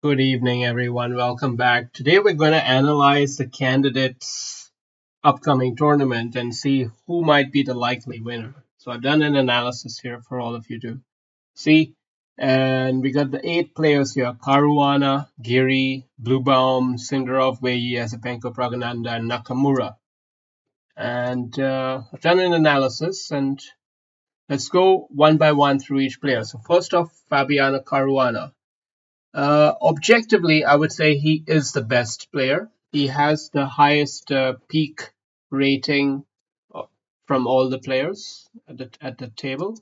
Good evening, everyone. Welcome back. Today, we're going to analyze the candidates' upcoming tournament and see who might be the likely winner. So, I've done an analysis here for all of you to see. And we got the 8 players here: Caruana, Giri, Bluebaum, Sindarov, Wei, Azapenko, Pragananda, and Nakamura. And I've done an analysis, and let's go one by one through each player. So, first off, Fabiano Caruana. Objectively, I would say he is the best player. He has the highest peak rating uh, from all the players at the table,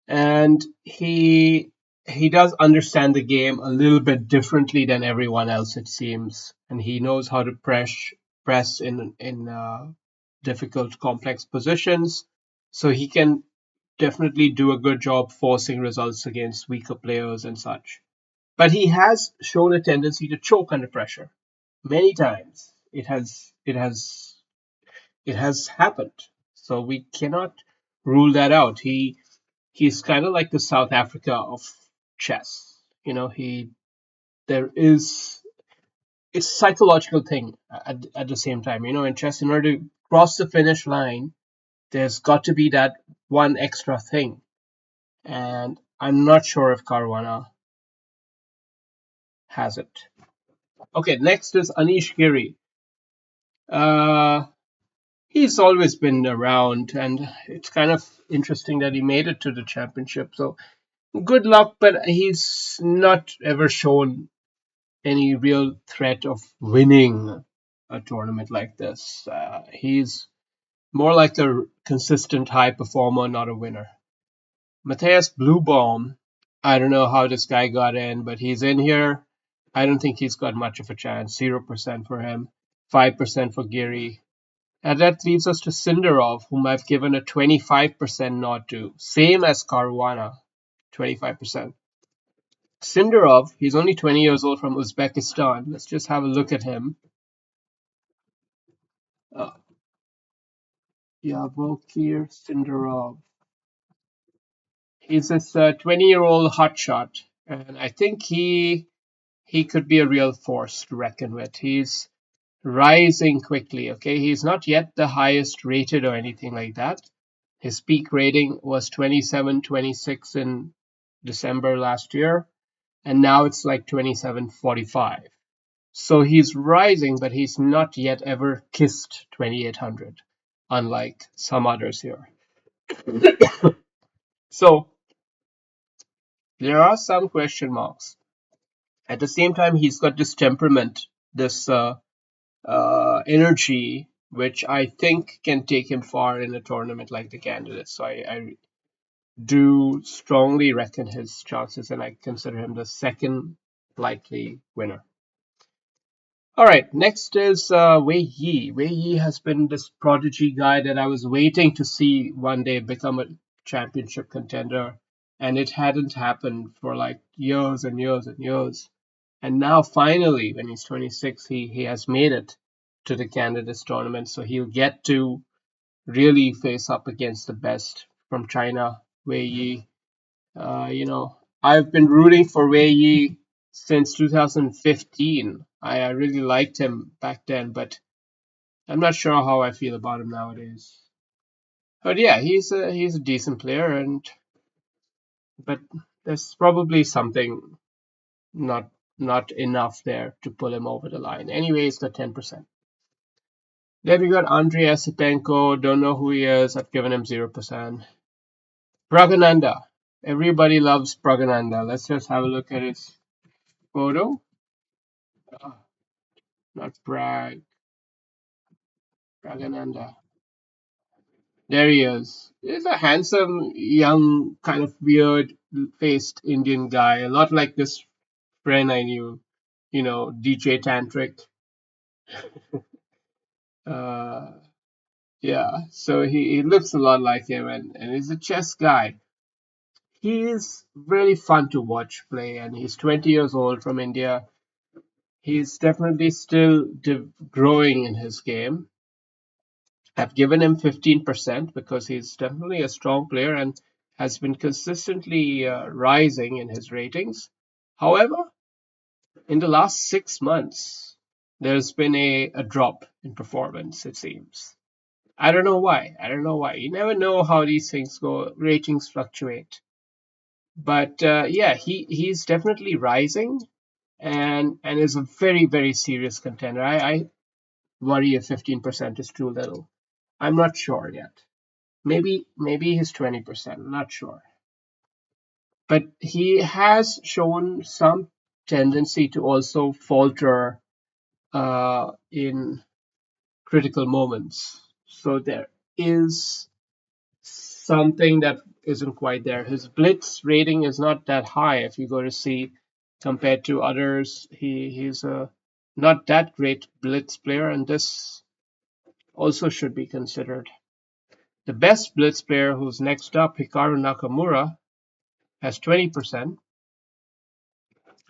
and he does understand the game a little bit differently than everyone else, it seems, and he knows how to press in difficult, complex positions. So he can definitely do a good job forcing results against weaker players and such. But he has shown a tendency to choke under pressure many times. It has happened. So we cannot rule that out. He's kind of like the South Africa of chess. He there is it's a psychological thing at the same time. In chess, in order to cross the finish line, there's got to be that one extra thing. And I'm not sure if Caruana has it. Okay, next is Anish Giri. Uh, he's always been around, and it's kind of interesting that he made it to the championship. So good luck, but he's not ever shown any real threat of winning a tournament like this. He's more like a consistent high performer, not a winner. Matthias Bluebaum, I don't know how this guy got in, but he's in here. I don't think he's got much of a chance. 0% for him, 5% for Giri. And that leaves us to Sindarov, whom I've given a 25% nod to. Same as Caruana, 25%. Sindarov, he's only 20 years old, from Uzbekistan. Let's just have a look at him. Uh, Yavokir Sindarov. He's this 20-year-old hotshot, and I think he could be a real force to reckon with. He's rising quickly, okay? He's not yet the highest rated or anything like that. His peak rating was 27-26 in December last year, and now it's like 27-45. So he's rising, but he's not yet ever kissed 2800, unlike some others here. So there are some question marks. At the same time, he's got this temperament, this energy, which I think can take him far in a tournament like the candidates. So I do strongly reckon his chances, and I consider him the second likely winner. All right, next is Wei Yi. Wei Yi has been this prodigy guy that I was waiting to see one day become a championship contender, and it hadn't happened for like years and years and years. And now finally, when he's 26, he has made it to the candidates tournament, so he'll get to really face up against the best from China, Wei Yi. I've been rooting for Wei Yi since 2015. I really liked him back then, but I'm not sure how I feel about him nowadays. But yeah, he's a decent player, but there's probably something not not enough there to pull him over the line. Anyway, it's the 10%. Then we got Andrei Asipenko. Don't know who he is. I've given him 0%. Pragananda. Everybody loves Pragananda. Let's just have a look at his photo. Uh, not Pragananda. There he is. He's a handsome, young, kind of weird faced Indian guy. A lot like this friend I knew, DJ Tantric. Uh, yeah, so he looks a lot like him, and he's a chess guy. He is really fun to watch play, and he's 20 years old, from India. He's definitely still growing in his game. I've given him 15% because he's definitely a strong player and has been consistently rising in his ratings. However, in the last 6 months, there's been a drop in performance, it seems. I don't know why. I don't know why. You never know how these things go. Ratings fluctuate. But yeah, he's definitely rising and is a very, very serious contender. I worry if 15% is too little. I'm not sure yet. Maybe he's 20%. I'm not sure. But he has shown some tendency to also falter in critical moments. So there is something that isn't quite there. His blitz rating is not that high. If you go to see compared to others, he's a not that great blitz player, and this also should be considered. The best blitz player, who's next up, Hikaru Nakamura, has 20%.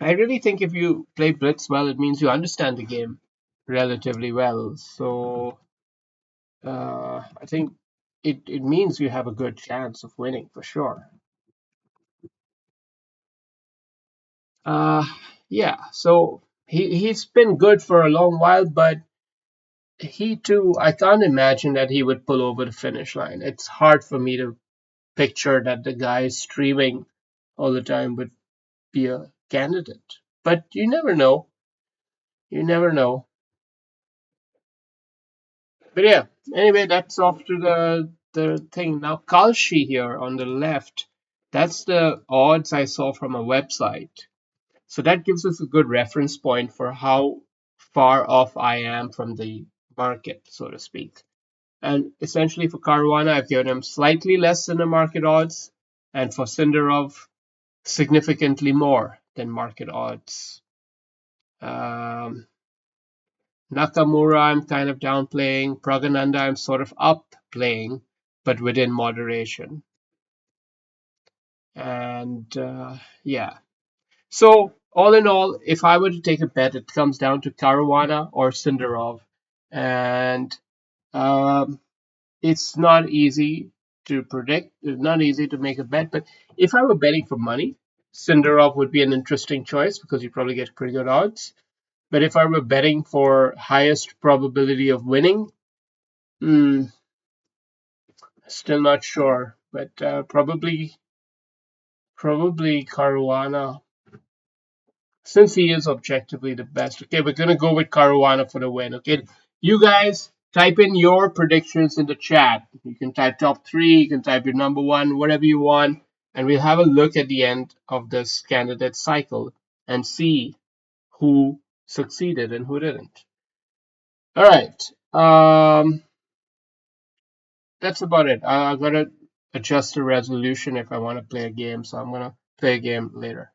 I really think if you play blitz well, it means you understand the game relatively well. So I think it means you have a good chance of winning for sure. Uh, yeah, so he's been good for a long while, but he too, I can't imagine that he would pull over the finish line. It's hard for me to picture that the guy streaming all the time would be a candidate. But you never know. You never know. But yeah, anyway, that's off to the thing. Now Kalshi here on the left, that's the odds I saw from a website. So that gives us a good reference point for how far off I am from the market, so to speak. And essentially for Caruana, I've given him slightly less than the market odds, and for Sindarov, significantly more than market odds. Um, Nakamura, I'm kind of downplaying. Pragananda, I'm sort of upplaying, but within moderation. And yeah. So, all in all, if I were to take a bet, it comes down to Caruana or Sindarov. And um, it's not easy to predict, it's not easy to make a bet. But if I were betting for money, Sindarov would be an interesting choice because you probably get pretty good odds. But if I were betting for highest probability of winning, still not sure. But probably Caruana, since he is objectively the best. Okay, we're gonna go with Caruana for the win. Okay, you guys type in your predictions in the chat. You can type top three, you can type your number one, whatever you want, and we'll have a look at the end of this candidate cycle and see who succeeded and who didn't. All right. That's about it. I gotta adjust the resolution if I want to play a game, so I'm gonna play a game later.